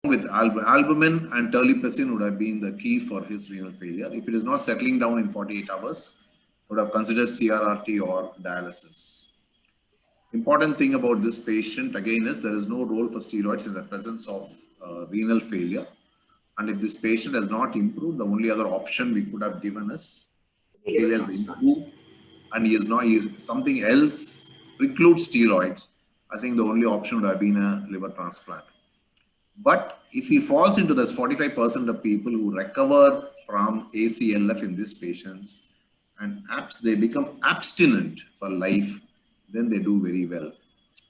with albumin and terlipressin would have been the key for his renal failure. If it is not settling down in 48 hours, would have considered CRRT or dialysis. Important thing about this patient again is there is no role for steroids in the presence of renal failure. And if this patient has not improved, the only other option we could have given is failure has improved and he is something else precludes steroids. I think the only option would have been a liver transplant. But if he falls into this 45% of people who recover from ACLF in these patients and they become abstinent for life, then they do very well.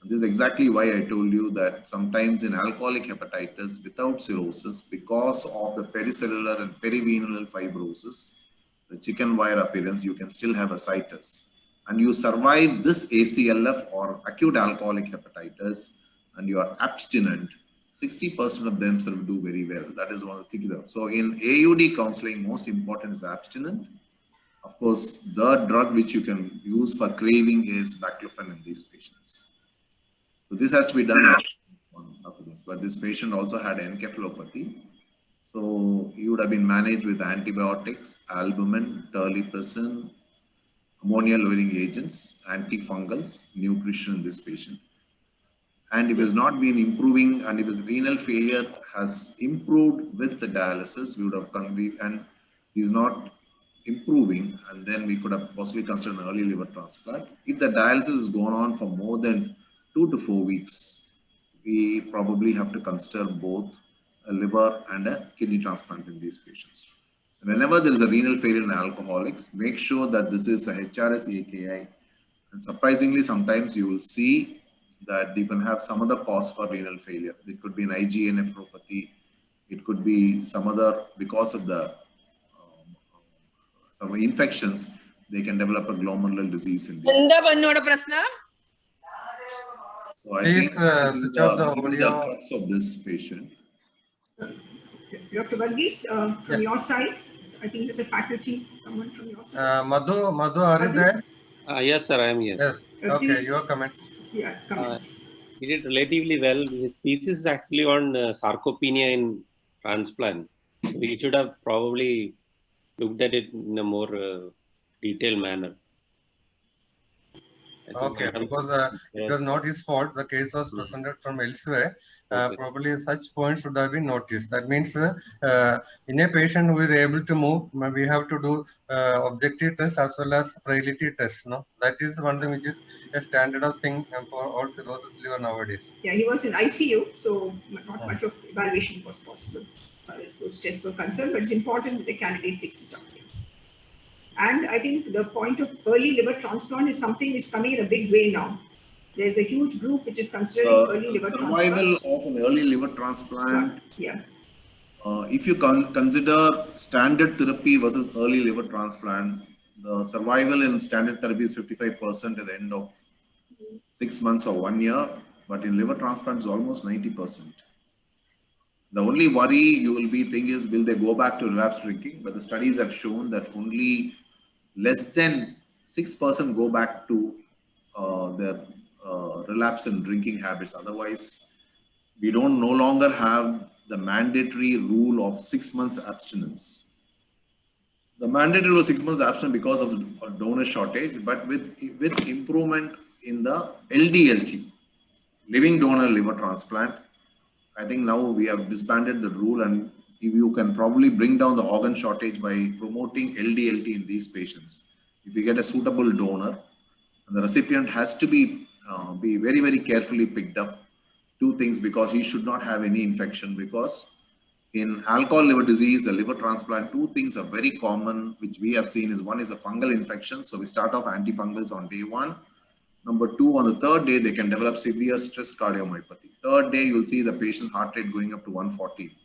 This is exactly why I told you that sometimes in alcoholic hepatitis without cirrhosis, because of the pericellular and perivenous fibrosis, the chicken wire appearance, you can still have ascites. And you survive this ACLF or acute alcoholic hepatitis and you are abstinent, 60% of them will do very well. That is one of the things. So in AUD counseling, most important is abstinent. Of course, the drug which you can use for craving is baclofen in these patients. So this has to be done after this. But this patient also had encephalopathy. So he would have been managed with antibiotics, albumin, terlipressin, ammonia-lowering agents, antifungals, nutrition in this patient. And if it has not been improving and if his renal failure has improved with the dialysis, we would have and he's not improving, and then we could have possibly considered an early liver transplant. If the dialysis has gone on for more than 2 to 4 weeks, we probably have to consider both a liver and a kidney transplant in these patients. Whenever there is a renal failure in alcoholics, make sure that this is a HRS-AKI. And surprisingly, sometimes you will see that you can have some other cause for renal failure. It could be an IgA nephropathy. It could be some other, because of the some infections, they can develop a glomerular disease in this. So I Please switch off the audio of this patient. Dr. Varghese, from your side, I think there's a faculty, someone from your side. Madhu, are you there? Yes, sir, I am here. Yes. Okay, Please, your comments. Yeah, comments. He did relatively well. His thesis is actually on sarcopenia in transplant. We should have probably looked at it in a more detailed manner. Okay, because it was not his fault. The case was presented from elsewhere. Probably such points should have been noticed. That means in a patient who is able to move, we have to do objective tests as well as frailty tests. No, that is one thing which is a standard of thing for all cirrhosis liver nowadays. Yeah, he was in ICU, so not much of evaluation was possible as those tests were concerned. But it's important that the candidate picks it up. And I think the point of early liver transplant is something is coming in a big way now. There's a huge group which is considering early liver transplant. Survival of an early liver transplant. Yeah. If you consider standard therapy versus early liver transplant, the survival in standard therapy is 55% at the end of 6 months or 1 year, but in liver transplant is almost 90%. The only worry you will be thinking is, will they go back to relapse drinking? But the studies have shown that only less than 6% go back to their relapse in drinking habits. Otherwise, we don't no longer have the mandatory rule of 6 months abstinence. The mandatory rule of 6 months abstinence because of the donor shortage, but with improvement in the LDLT, living donor liver transplant, I think now we have disbanded the rule, and you can probably bring down the organ shortage by promoting LDLT in these patients. If you get a suitable donor, the recipient has to be very, very carefully picked up. 2 things, because he should not have any infection, because in alcohol liver disease, the liver transplant, 2 things are very common, which we have seen is, one is a fungal infection. So we start off antifungals on day 1. Number 2, on the 3rd day, they can develop severe stress cardiomyopathy. 3rd day, you'll see the patient's heart rate going up to 140.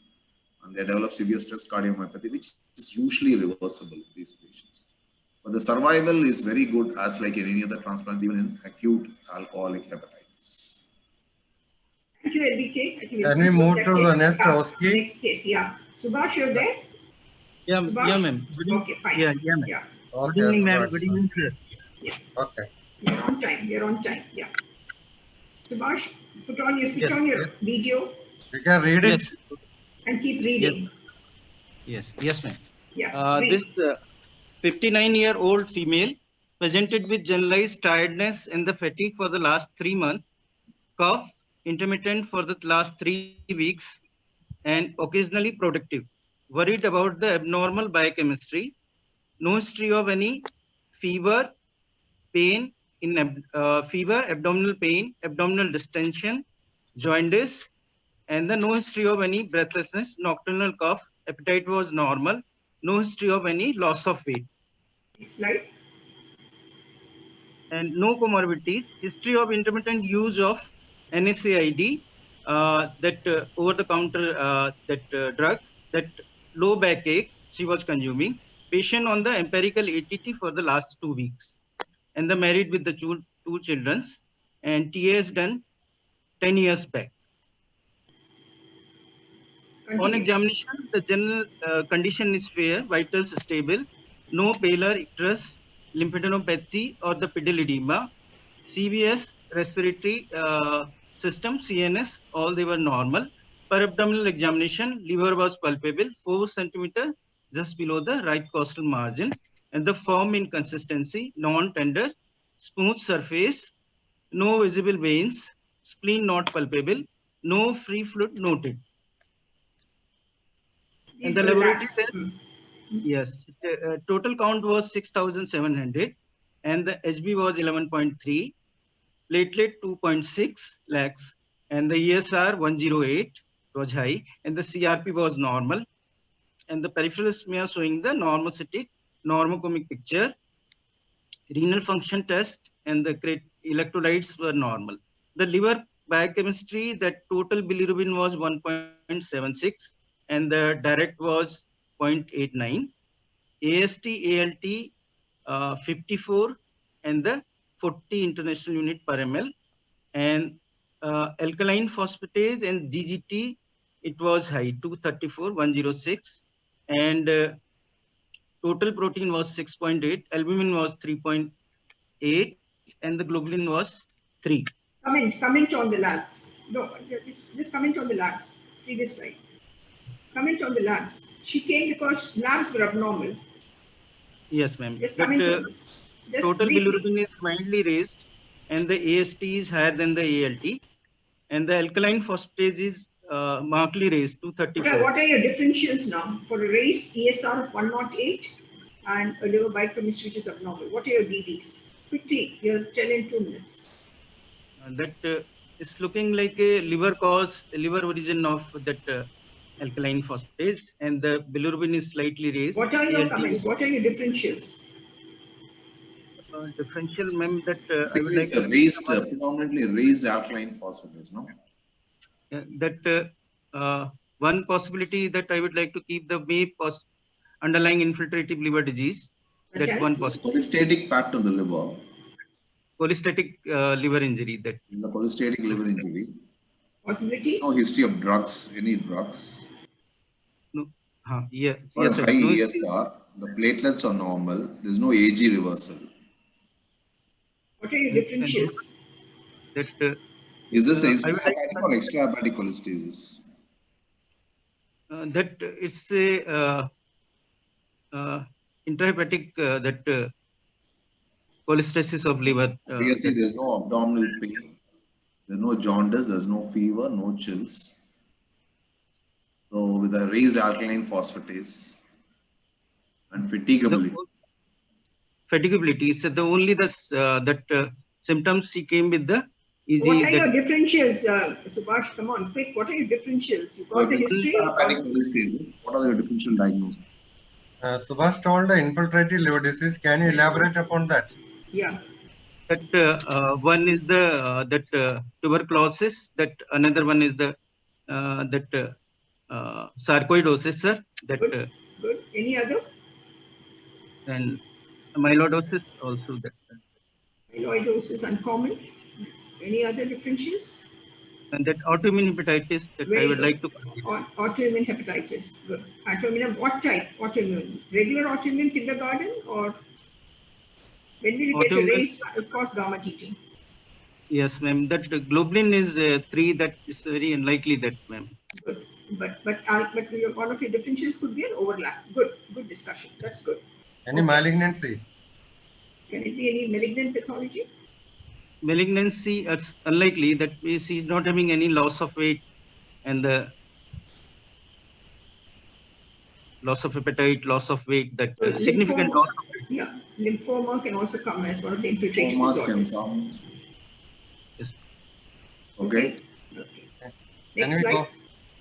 And they develop severe stress cardiomyopathy, which is usually reversible in these patients. But the survival is very good, as like in any other transplants, even in acute alcoholic hepatitis. Thank you, LBK. Can we move to the next OSCE? Next case, yeah. Subhash, you're there? Yeah, Subhash? yeah, ma'am. Okay, fine. Yeah, ma'am. Yeah. Okay, Good evening, ma'am. Good evening, sir. Yeah. Okay. You're on time. You're on time. Yeah. Subhash, switch on your video. You can read it. Yes. and keep reading. Yes. Yes, ma'am. Yeah. This 59-year-old female presented with generalized tiredness and the fatigue for the last 3 months, cough intermittent for the last 3 weeks, and occasionally productive. Worried about the abnormal biochemistry, no history of any fever, pain fever, abdominal pain, abdominal distension, jaundice, and the no history of any breathlessness, nocturnal cough, appetite was normal, no history of any loss of weight, Next slide. and no comorbidities, history of intermittent use of NSAID, that over-the-counter drug, that low backache she was consuming, patient on the empirical ATT for the last 2 weeks, and the married with the two children, and TAS done 10 years back. On Continue. examination, the general condition is fair, vitals stable, no pallor, icterus, lymphadenopathy or the pedal edema, CVS, respiratory system, CNS, all they were normal. Per abdominal examination, liver was palpable, 4 centimeter just below the right costal margin, and the firm in consistency, non-tender, smooth surface, no visible veins, spleen not palpable, no free fluid noted. And These the were laboratory labs. test, yes, total count was 6,700, and the HB was 11.3, platelet 2.6 lakhs, and the ESR 108 was high, and the CRP was normal, and the peripheral smear showing the normocytic normocomic picture, renal function test, and the electrolytes were normal. The liver biochemistry, that total bilirubin was 1.76, and the direct was 0.89. AST, ALT 54, and the 40 international unit per ml, and alkaline phosphatase and GGT, it was high, 234, 106, and total protein was 6.8, albumin was 3.8, and the globulin was 3. Comment on the labs. No, just comment on the labs. Previous slide. Comment on the labs. She came because labs were abnormal. Yes, ma'am. Just comment on this. Just Total briefly. bilirubin is mildly raised, and the AST is higher than the ALT, and the alkaline phosphatase is markedly raised to 34. What are your differentials now for a raised ESR of 108 and a liver biochemistry which is abnormal? What are your DVs? Quickly, you're 10 in 2 minutes. That is looking like a liver origin of that alkaline phosphatase, and the bilirubin is slightly raised. What are your ALT comments? What are your differentials? Differential, ma'am, that I would like to raised, predominantly raised alkaline phosphatase, no? One possibility that I would like to keep the underlying infiltrative liver disease. Such That as? one possibility. Cholestatic pattern of the liver. Cholestatic liver injury. That The cholestatic liver injury. Possibilities? No history of drugs, any drugs. no, yes, Or yes, sir. high No, ESR, the platelets are normal. There's no AG reversal. What are your differentials? that Is this I would like hepatic or extrahepatic cholestasis? that it's a intrahepatic cholestasis of liver. Obviously, there's no abdominal pain. There's no jaundice. There's no fever. No chills. So with a raised alkaline phosphatase and fatigability. Fatigability. So the only symptoms she came with the easy. What are your differentials, Subhash? Come on, quick. What are your differentials? You got the history? Hepatic cholestasis. What are your differential diagnoses? Subhash told the infiltrative liver disease. Can you elaborate upon that? Yeah. That one is the tuberculosis. That another one is the sarcoidosis, sir. That Good. Good. Any other? and amyloidosis also. That Amyloidosis uncommon. Any other differentials? and that autoimmune hepatitis that Very I would good. like to. Autoimmune hepatitis. Good. Autoimmune. What type? Autoimmune. Regular autoimmune kindergarten or when did you get a raised cause gamma TT? Yes, ma'am. That globulin is 3. That is very unlikely. That, ma'am. Good. But one of your differentials could be an overlap. Good discussion. That's good. Any malignancy? Can it be any malignant pathology? Malignancy, it's unlikely. That means he's not having any loss of weight and the loss of appetite, loss of weight, that So significant lymphoma, loss of weight. yeah, lymphoma can also come as one of the infiltrating Lymphomas can disorders. come. Yes. Okay. Okay. Can Next we slide. go?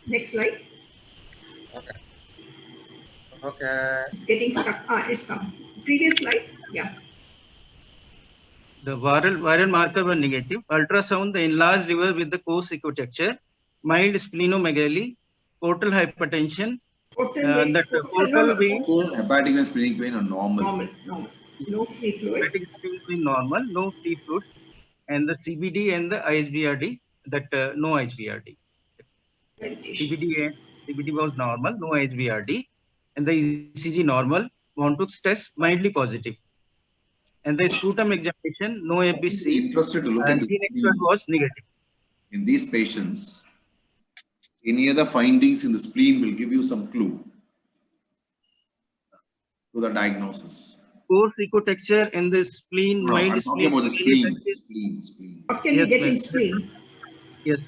Next slide. Okay. Okay. It's getting stuck. It's come. Previous slide. Yeah. The viral marker were negative. Ultrasound, the enlarged liver with the coarse ecotexture, mild splenomegaly, portal hypertension, that portal vein, Total hepatic and splenic vein are normal. Normal. No free fluid. hepatic vein normal, no free fluid, and the CBD and the ISBRD, that no ISBRD. Meditation. CBD was normal, no ISBRD, and the ECG normal. Montoux test mildly positive, and the sputum examination no Be FBC, interested to look at and the spleen was negative. in these patients. Any other findings in the spleen will give you some clue to the diagnosis. Coarse ecotexture in the spleen, No, mild I'm talking about the spleen. spleen. What can you get in spleen? Yes,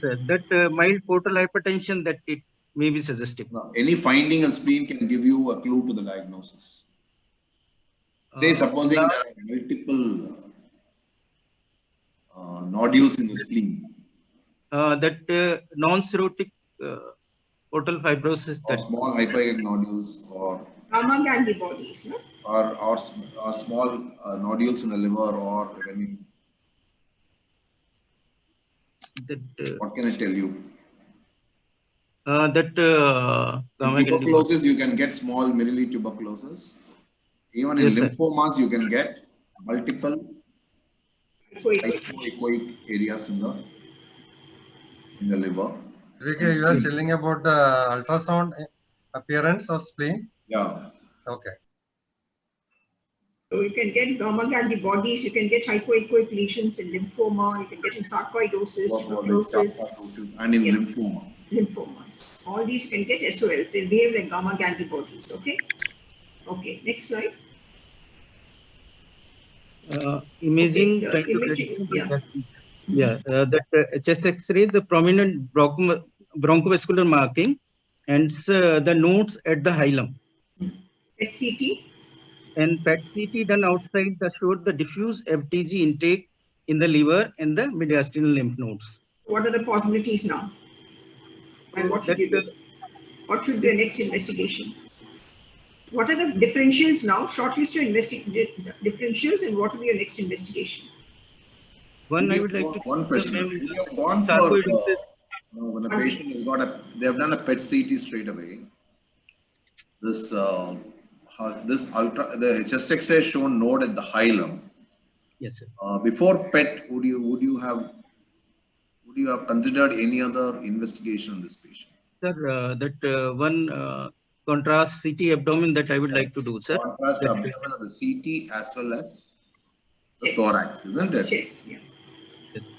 sir. That mild portal hypertension, that it may be suggestive. No, any finding in spleen can give you a clue to the diagnosis. Say, supposing there are multiple nodules in the spleen. That non-cirrhotic portal fibrosis. Or That small hypoechoic nodules or Gamma antibodies, no? or small nodules in the liver or when what can I tell you? Gamma Tuberculosis, you can get small mirili tuberculosis. Even in Yes, sir. lymphomas, you can get multiple Hypoechoic. hypoechoic areas in the liver. Okay, you are telling about the ultrasound appearance of spleen? Yeah. Okay. So you can get gamma antibodies, you can get hypoechoic lesions in lymphoma, you can get in sarcoidosis, tuberculosis, And in Yeah. lymphomas. All these you can get SOLs. They behave like gamma antibodies. Okay. Okay. Next slide. imaging. Okay, Trying to imaging, yeah. That chest X-ray, the prominent bronchovascular marking, and the nodes at the hilum. PET CT. And PET CT done outside showed the diffuse FTG intake in the liver and the mediastinal lymph nodes. What are the possibilities now? And what should you do? What should be your next investigation? What are the differentials now? Shortlist your differentials and what will be your next investigation? One, I would like to. One question. We have gone for when a patient has got they have done a PET CT straight away. The chest X-ray shown node at the hilum. Yes, sir. Before PET, would you have considered any other investigation on this patient? Sir, that one contrast CT abdomen that I would like to do, sir. Contrast abdomen of the CT as well as the thorax, isn't it? Chest, yeah.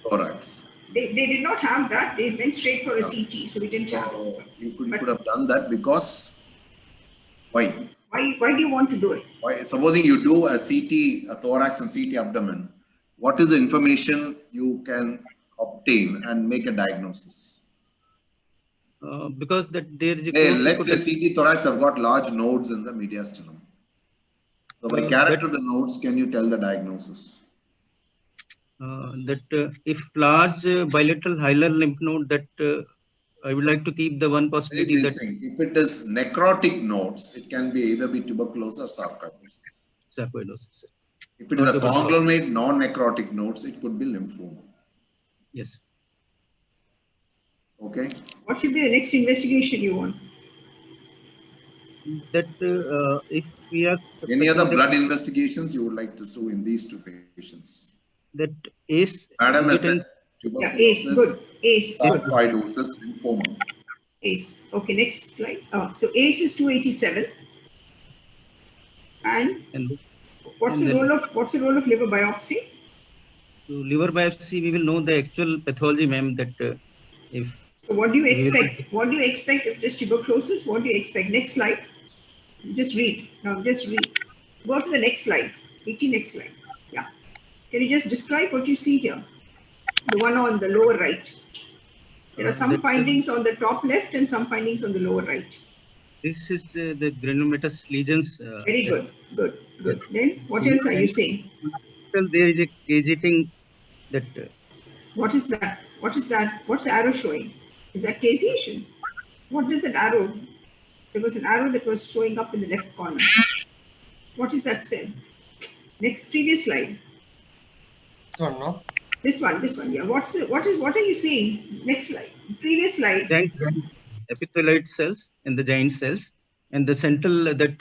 Thorax. They did not have that. They went straight for a CT, so we didn't have. You could have done that because why? Why do you want to do it? Why? Supposing you do a CT, a thorax and CT abdomen, what is the information you can obtain and make a diagnosis? Because that there is a Hey, let's say CT thorax have got large nodes in the mediastinum. So by character of the nodes, can you tell the diagnosis? If large bilateral hilar lymph node, that I would like to keep the one possibility that if it is necrotic nodes, it can be either be tuberculosis or sarcoidosis. sarcoidosis. If it is a conglomerate non-necrotic nodes, it could be lymphoma. Yes. Okay. What should be the next investigation you want? That if we are Any other blood investigations you would like to do in these two patients? That ACE. Madam has said Yeah, ACE, good. ACE, good. sarcoidosis, lymphoma. ACE. Okay, next slide. So ACE is 287. And what's the role of liver biopsy? So liver biopsy, we will know the actual pathology, ma'am. That if So what do you expect? What do you expect if it is tuberculosis? What do you expect? Next slide. Just read. Now just read. Go to the next slide. 18 next slide. Yeah. Can you just describe what you see here? The one on the lower right. There are some findings on the top left and some findings on the lower right. This is the granulomatous lesions. Very good. Good. Good. Then what else are you saying? There is a caseating that. What is that? What is that? What's the arrow showing? Is that caseation? What is that arrow? There was an arrow that was showing up in the left corner. What is that cell? Next, previous slide. This one, no? This one, yeah. What are you seeing? Next slide. Previous slide. Giant epithelioid cells and the giant cells, and the central that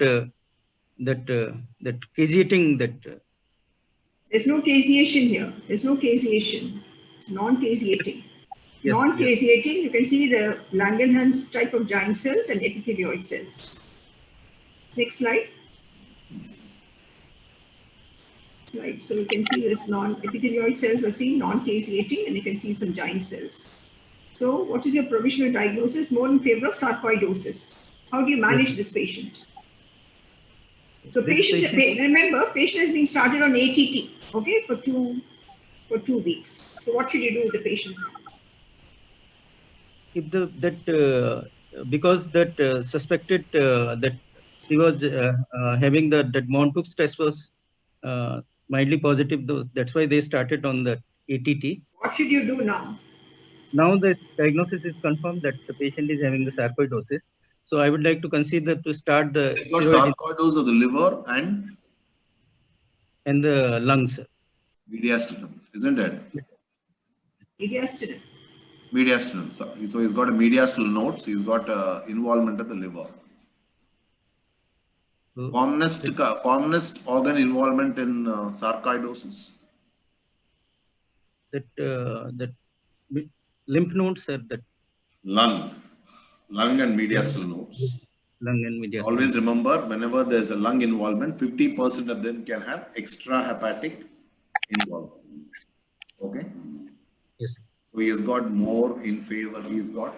caseating that. There's no caseation here. There's no caseation. It's non-caseating. Yes, Non-caseating, you can see the Langerhans type of giant cells and epithelioid cells. Next slide. Slide. So you can see this epithelioid cells are seen non-caseating, and you can see some giant cells. So what is your provisional diagnosis? More in favor of sarcoidosis. How do you manage this patient? So remember, patient has been started on ATT, okay, for two weeks. So what should you do with the patient? If because that suspected that she was having that Montauk's test was mildly positive, that's why they started on the ATT. What should you do now? Now the diagnosis is confirmed that the patient is having the sarcoidosis. So I would like to consider to start the sarcoidosis of the liver and the lungs. Mediastinum, isn't it? Mediastinum. Mediastinum. So he's got a mediastinal node. So he's got involvement of the liver. Commonest organ involvement in sarcoidosis. That lymph nodes are that. Lung and mediastinal nodes. Lung and mediastinal. Always remember, whenever there's a lung involvement, 50% of them can have extrahepatic involvement. Okay. Yes. So he has got more in favor. He has got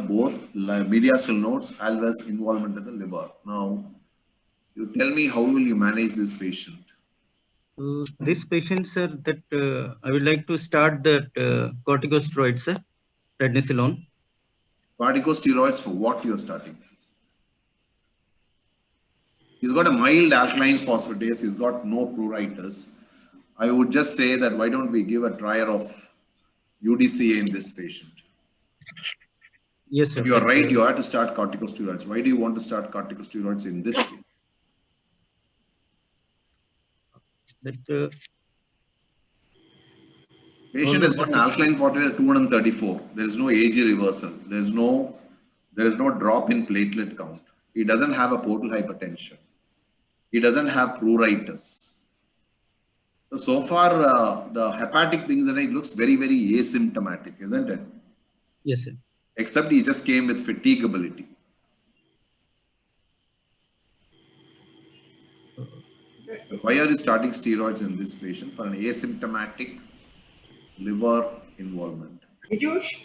both mediastinal nodes as well as involvement of the liver. Now, you tell me, how will you manage this patient? This patient, sir, that I would like to start that corticosteroids, sir, prednisolone. Corticosteroids for what you are starting? He's got a mild alkaline phosphatase. He's got no pruritus. I would just say that why don't we give a trial of UDCA in this patient? Yes, sir. But you are right. You have to start corticosteroids. Why do you want to start corticosteroids in this case? That patient has got an alkaline phosphatase of 234. There is no AG reversal. There is no drop in platelet count. He doesn't have a portal hypertension. He doesn't have pruritus. So far, the hepatic things in it looks very, very asymptomatic, isn't it? Yes, sir. Except he just came with fatigability. Why are you starting steroids in this patient? For an asymptomatic liver involvement. Vijosh?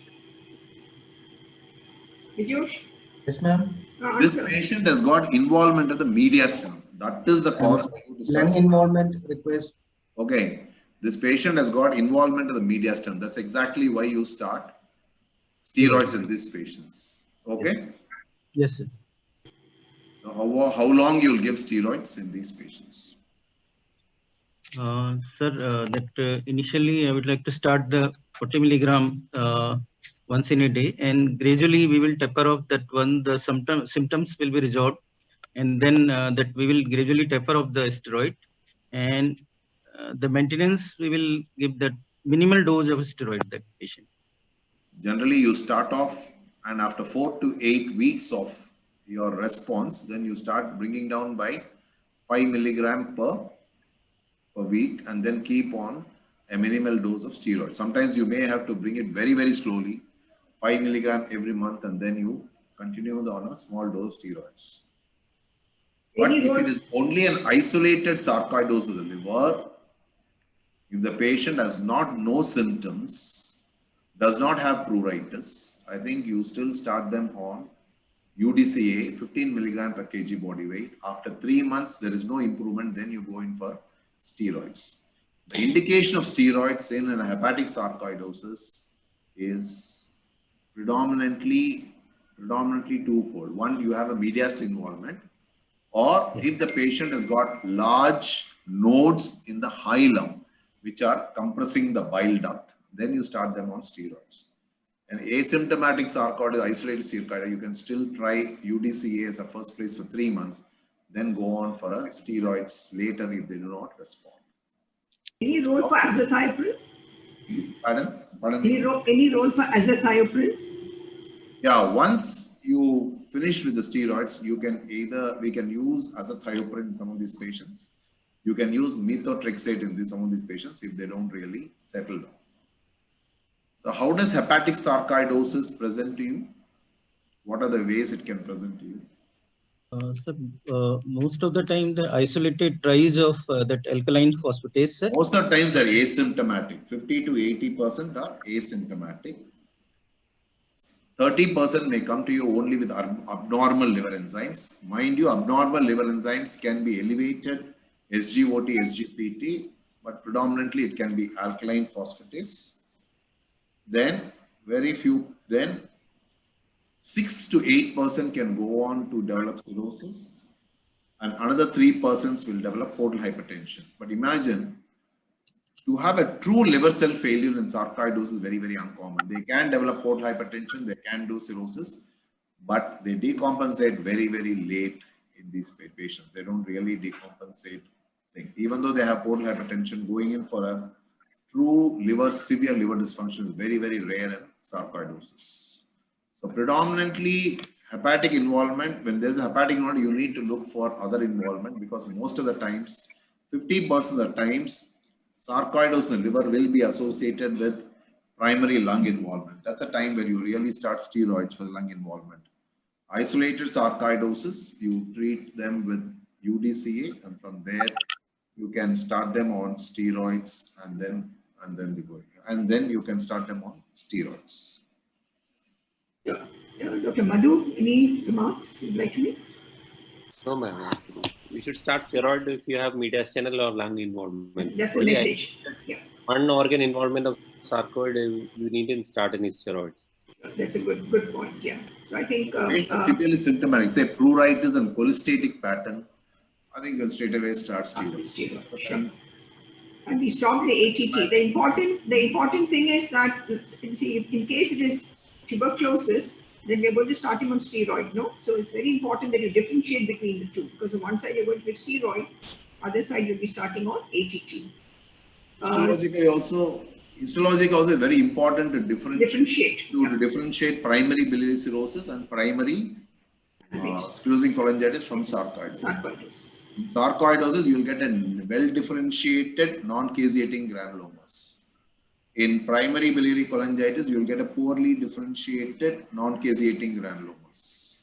Yes, ma'am. This patient has got involvement of the mediastinum. That is the cause for you to start. Lung involvement request. Okay. This patient has got involvement of the mediastinum. That's exactly why you start steroids in these patients. Okay? Yes, sir. So how long you'll give steroids in these patients? Sir, that initially I would like to start the 40 milligram once in a day, and gradually we will taper off that when the symptoms will be resolved, and then that we will gradually taper off the steroid, and the maintenance we will give that minimal dose of steroid that patient. Generally, you start off, and after 4 to 8 weeks of your response, then you start bringing down by 5 milligram per week, and then keep on a minimal dose of steroid. Sometimes you may have to bring it very, very slowly, 5 milligram every month, and then you continue on a small dose of steroids. But if it is only an isolated sarcoidosis of the liver, if the patient has no symptoms, does not have pruritus, I think you still start them on UDCA, 15 milligram per kg body weight. After 3 months, there is no improvement, then you go in for steroids. The indication of steroids in a hepatic sarcoidosis is predominantly twofold. One, you have a mediastinal involvement, or if the patient has got large nodes in the hilum, which are compressing the bile duct, then you start them on steroids. And asymptomatic sarcoidosis, isolated sarcoidosis, you can still try UDCA as a first place for 3 months, then go on for a steroids later if they do not respond. Any role for azathioprine? Pardon? Any role for azathioprine? Yeah, once you finish with the steroids, you can we can use azathioprine in some of these patients. You can use methotrexate in some of these patients if they don't really settle down. So how does hepatic sarcoidosis present to you? What are the ways it can present to you? Most of the time, the isolated rise of that alkaline phosphatase, sir. Most of the times they're asymptomatic. 50 to 80% are asymptomatic. 30% may come to you only with abnormal liver enzymes. Mind you, abnormal liver enzymes can be elevated, SGOT, SGPT, but predominantly it can be alkaline phosphatase. Then very few, then 6 to 8% can go on to develop cirrhosis, and another 3% will develop portal hypertension. But imagine, to have a true liver cell failure in sarcoidosis is very, very uncommon. They can develop portal hypertension, they can do cirrhosis, but they decompensate very, very late in these patients. They don't really decompensate things. Even though they have portal hypertension, going in for a true severe liver dysfunction is very, very rare in sarcoidosis. So predominantly hepatic involvement, when there's a hepatic involvement, you need to look for other involvement, because most of the times, 50% of the times, sarcoidosis in the liver will be associated with primary lung involvement. That's a time where you really start steroids for the lung involvement. Isolated sarcoidosis, you treat them with UDCA, and from there you can start them on steroids, and then they go, and then you can start them on steroids. Dr. Madhu, any remarks you'd like to make? No, ma'am. We should start steroid if you have mediastinal or lung involvement. That's the message. Yeah. One organ involvement of sarcoid, you need to start any steroids. That's a good point. Yeah. So I think severely symptomatic, say pruritus and cholestatic pattern, I think you'll straight away start steroids. Sure. And we stop the ATT. The important thing is that, see, in case it is tuberculosis, then we are going to start him on steroid. No, so it's very important that you differentiate between the two, because on one side you're going to give steroid, other side you'll be starting on ATT. Histologically also is very important to differentiate. To differentiate primary biliary cirrhosis and primary sclerosing cholangitis from sarcoidosis. In sarcoidosis, you will get a well-differentiated non-caseating granulomas. In primary biliary cholangitis, you will get a poorly differentiated non-caseating granulomas.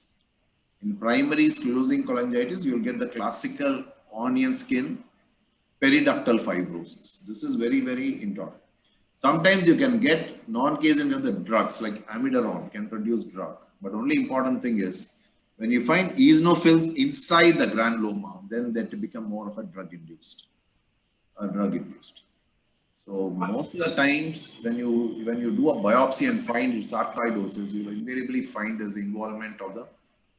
In primary sclerosing cholangitis, you will get the classical onion skin periductal fibrosis. This is very, very important. Sometimes you can get non-caseating of the drugs like amiodarone can produce drug, but only important thing is when you find eosinophils inside the granuloma, then that become more of a drug induced. So most of the times when you do a biopsy and find sarcoidosis, you will invariably find there's involvement of the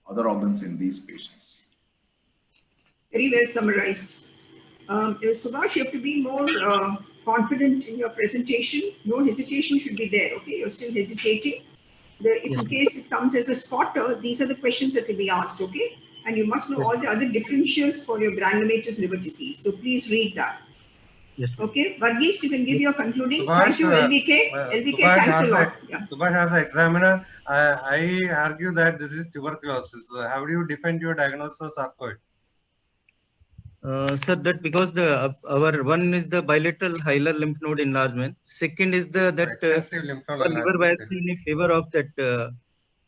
other organs in these patients. Very well summarized. Subhash, you have to be more confident in your presentation. No hesitation should be there. Okay, you're still hesitating. In case it comes as a spotter, these are the questions that will be asked. Okay, and you must know all the other differentials for your granulomatous liver disease. So please read that. Yes. Okay, Varghese, you can give your concluding. Subhash, Thank you, LVK. LVK, thanks a lot. Subhash, as an examiner, I argue that this is tuberculosis. How do you defend your diagnosis of sarcoid? Sir, that because our one is the bilateral hilar lymph node enlargement. Second is the liver biopsy in favor of that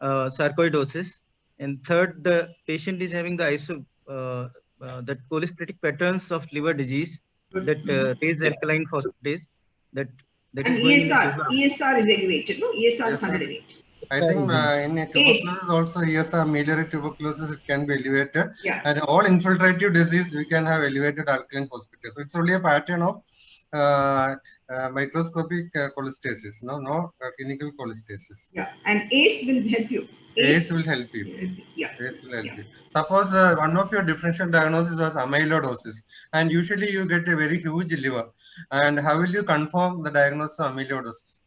sarcoidosis. And third, the patient is having the that cholestatic patterns of liver disease that raised alkaline phosphatase. That That And is going in the ESR, favor of- ESR is elevated, no? ESR is Yes, sir. 108. I think in tuberculosis also, ESR ameliorate tuberculosis, it can be elevated. Yeah. And all infiltrative disease, we can have elevated alkaline phosphatase. So it's only a pattern of microscopic cholestasis, no clinical cholestasis. Yeah. And ACE will help you. ACE will help you. Yeah. ACE will help Yeah. you. Suppose one of your differential diagnosis was amyloidosis, and usually you get a very huge liver. And how will you confirm the diagnosis of amyloidosis?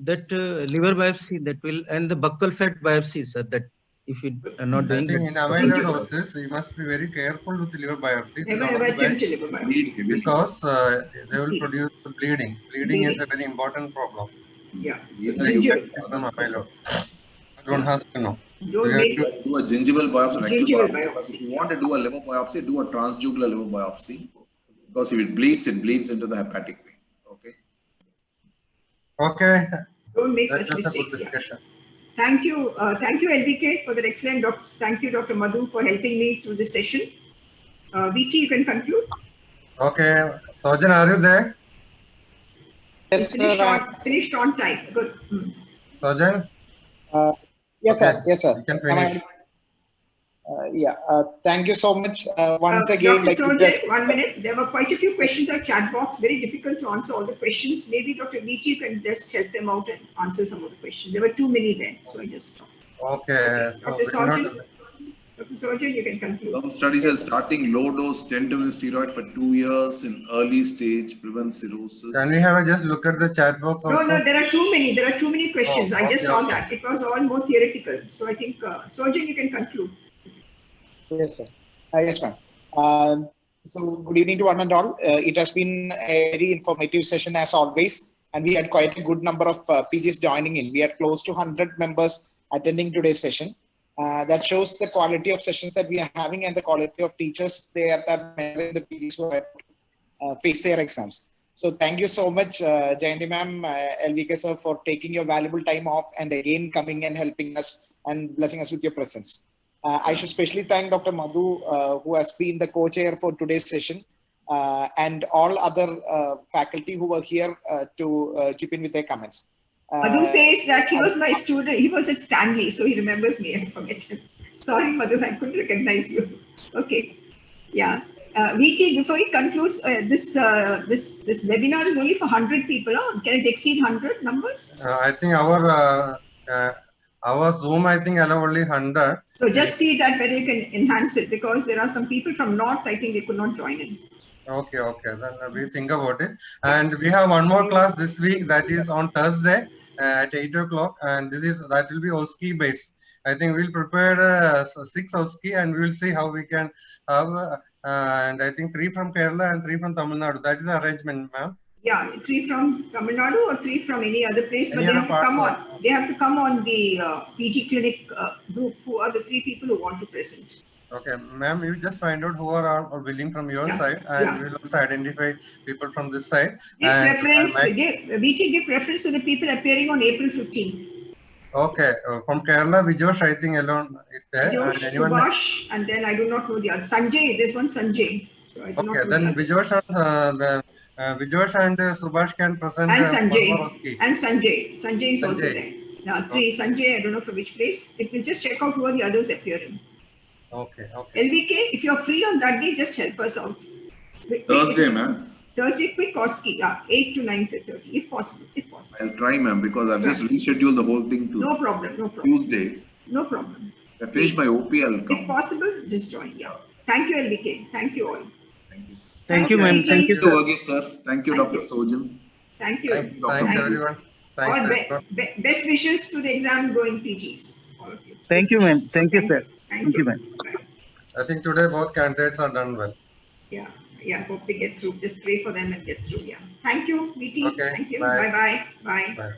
that liver biopsy that will, and the buccal fat biopsy, sir, that if you are not I doing think that. in amyloidosis, you must be very careful with the liver biopsy. It's Never one of ever the attempt best a liver biopsy. because they will produce bleeding. Bleeding is a very important problem. Yeah. So Either you gingival. get Some amyloid. Everyone has to know. Don't We have make to- do a gingival biopsy, rectal Gingival biopsy. But biopsy. if you want to do a liver biopsy, do a transjugular liver biopsy. Because if it bleeds into the hepatic vein. Okay. Okay. Don't make That such was a good mistakes. Yeah. discussion. Thank you, LBK, for the excellent docs. Thank you, Dr. Madhu, for helping me through this session. VT, you can conclude. Okay. Sojan, are you there? Yes, finished on time. Good. Sojan? Yes, Okay. sir. Yes, sir. You can finish. Thank you so much. Once again, Dr. Sojan, 1 minute. There were quite a few questions on chat box. Very difficult to answer all the questions. Maybe Dr. VT can just help them out and answer some of the questions. There were too many there, so I just stopped. Okay. So Dr. we will not- Dr. Sojan, you can conclude. Some studies are starting low dose 10-to-1 steroid for 2 years in early stage prevents cirrhosis. Can we have a just look at the chat box also? No, there are too many. There are too many questions. Oh, I just okay, saw okay. that. It was all more theoretical. So I think, Sojan, you can conclude. Yes, sir. Yes, ma'am. So good evening to one and all. It has been a very informative session as always, and we had quite a good number of PGs joining in. We had close to 100 members attending today's session. That shows the quality of sessions that we are having and the quality of teachers there that the PGs who face their exams. So thank you so much, Jayanti ma'am, LVK sir, for taking your valuable time off and again coming and helping us and blessing us with your presence. I should especially thank Dr. Madhu, who has been the co-chair for today's session, and all other faculty who were here to chip in with their comments. Madhu says that he was my student. He was at Stanley, so he remembers me. I forget him. Sorry, Madhu, I couldn't recognize you. Okay. Yeah. VT, before he concludes, this webinar is only for 100 people. Huh? Can it exceed 100 numbers? I think our Zoom, I think, allow only 100. So just see that whether you can enhance it, because there are some people from North, I think they could not join in. Okay. Then we think about it. And we have one more class this week that is on Thursday at 8 o'clock. And that will be OSCE based. I think we'll prepare 6 OSCE and we'll see how we can have, and I think 3 from Kerala and 3 from Tamil Nadu. That is the arrangement, ma'am. Yeah, 3 from Tamil Nadu or 3 from any other place, but Any they other have to come parts on. They have to come on the PG Clinic group. Who are the 3 people who want to present? Okay, ma'am, you just find out who are willing from your side, and we'll also identify people from this side. Give preference. Give preference to the people appearing on April 15th. Okay, from Kerala, Vijosh, I think alone is there. Vijosh, Subhash, and then I do not know the other. Sanjay, there's one Sanjay. So I do not know then the Vijosh and Subhash can present. And Sanjay. And Sanjay. Sanjay is also there. Now, 3 Sanjay, I don't know for which place. It will just check out who are the others appearing. Okay. LVK, if you're free on that day, just help us out. Thursday, ma'am. Thursday, quick OSCE, 8 to 9:30, if possible. I'll try, ma'am, because I've just rescheduled the whole thing to No problem. Tuesday. No problem. If I finish my OP, I'll come. If possible, just join. Yeah. Thank you, LVK. Thank you all. Thank you, ma'am. Thank you, Thank you, Varghese, sir. Thank you, Dr. Sojan. Thank you. Thanks, everyone. Thanks. Best wishes to the exam going PGs. All of you. Thank you, ma'am. Thank you, sir. Thank you, ma'am. I think today both candidates are done well. Yeah. Hope they get through. Just pray for them and get through. Yeah. Thank you, VT. Okay, Thank you. bye. Bye. Bye.